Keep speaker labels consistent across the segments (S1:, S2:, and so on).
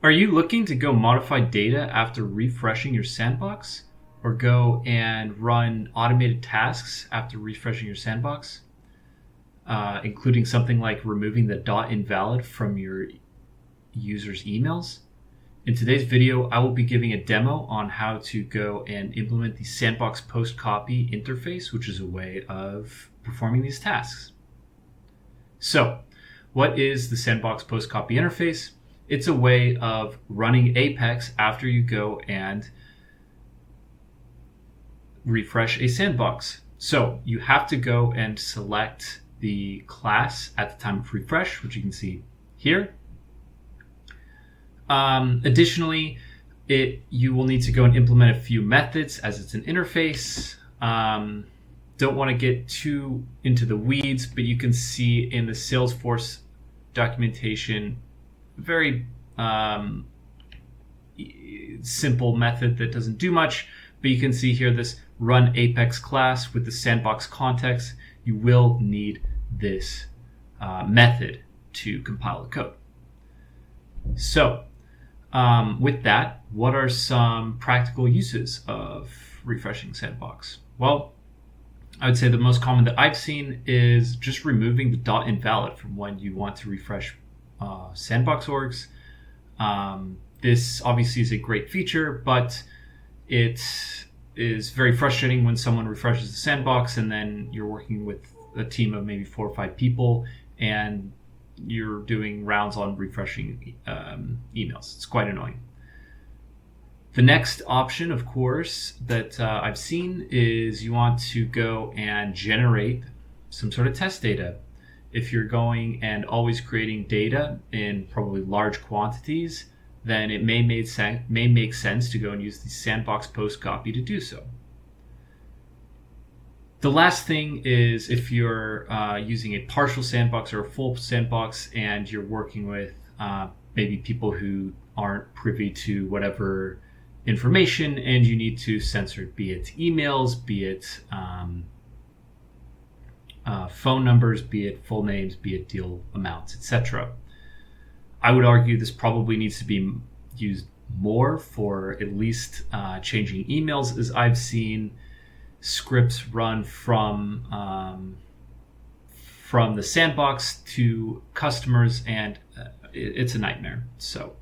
S1: Are you looking to go modify data after refreshing your sandbox, or go and run automated tasks after refreshing your sandbox, including something like removing the .invalid from your users' emails? In today's video, I will be giving a demo on how to go and implement the SandboxPostCopy interface, which is a way of performing these tasks. So, what is the SandboxPostCopy interface? It's a way of running Apex after you go and refresh a sandbox. So you have to go and select the class at the time of refresh, which you can see here. Additionally, you will need to go and implement a few methods as it's an interface. Don't want to get too into the weeds, but you can see in the Salesforce documentation very simple method that doesn't do much, but you can see here this run Apex class with the sandbox context. You will need this method to compile the code. So with that, what are some practical uses of refreshing sandbox? Well, I would say the most common that I've seen is just removing the .invalid from when you want to refresh sandbox orgs. This obviously is a great feature, but it is very frustrating when someone refreshes the sandbox and then you're working with a team of maybe 4 or 5 people and you're doing rounds on refreshing emails. It's quite annoying. The next option, of course, that I've seen is you want to go and generate some sort of test data. If you're going and always creating data in probably large quantities, then it may make sense to go and use the SandboxPostCopy to do so. The last thing is if you're using a partial sandbox or a full sandbox and you're working with maybe people who aren't privy to whatever information and you need to censor it, be it emails, be it phone numbers, be it full names, be it deal amounts, etc. I would argue this probably needs to be used more for at least changing emails, as I've seen scripts run from the sandbox to customers, and it's a nightmare. So,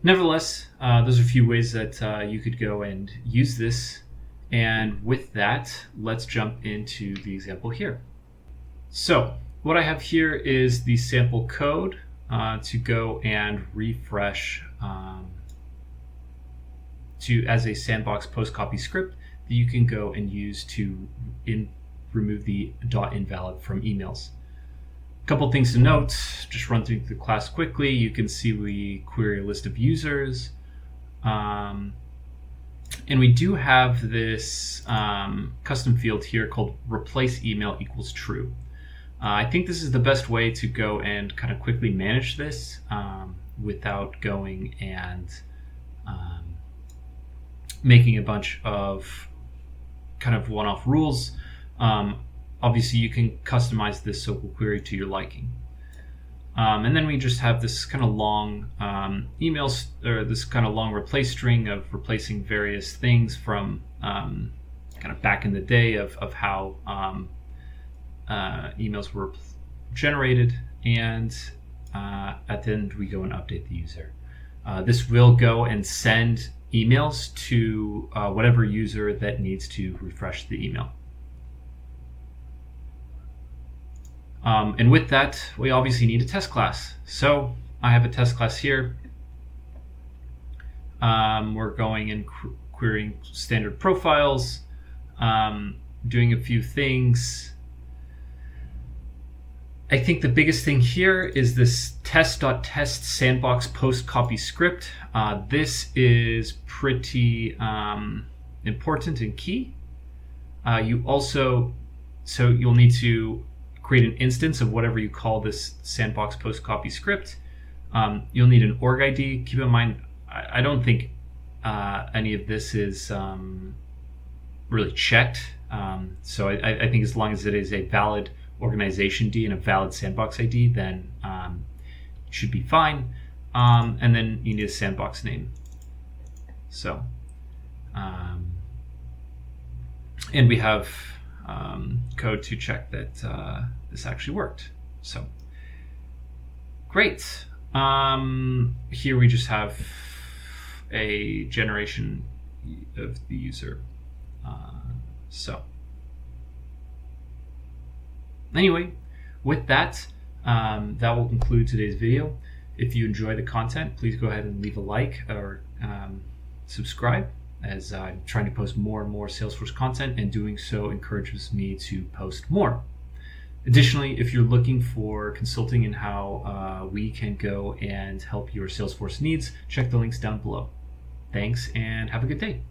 S1: nevertheless, those are a few ways that you could go and use this. And with that, let's jump into the example here. So what I have here is the sample code to go and refresh as a SandboxPostCopy script that you can go and use to remove the .invalid from emails. A couple things to note, just run through the class quickly. You can see we query a list of users. And we do have this custom field here called replace email equals true. I think this is the best way to go and kind of quickly manage this without going and making a bunch of kind of one-off rules. Obviously, you can customize this SOQL query to your liking. And then we just have this kind of long emails, or this kind of long replace string of replacing various things from kind of back in the day of how emails were generated. And at the end, we go and update the user. This will go and send emails to whatever user that needs to refresh the email. And with that, we obviously need a test class. So I have a test class here. We're going and querying standard profiles, doing a few things. I think the biggest thing here is this test.test SandboxPostCopy script. This is pretty important and key. You'll need to create an instance of whatever you call this SandboxPostCopy script. You'll need an org ID. Keep in mind, I don't think any of this is really checked. So I think as long as it is a valid organization D and a valid sandbox ID, then it should be fine. and then you need a sandbox name. So, and we have code to check that this actually worked. So, great. Here we just have a generation of the user. So, anyway, with that, that will conclude today's video. If you enjoy the content, please go ahead and leave a like or subscribe, as I'm trying to post more and more Salesforce content, and doing so encourages me to post more. Additionally, if you're looking for consulting in how we can go and help your Salesforce needs, check the links down below. Thanks and have a good day.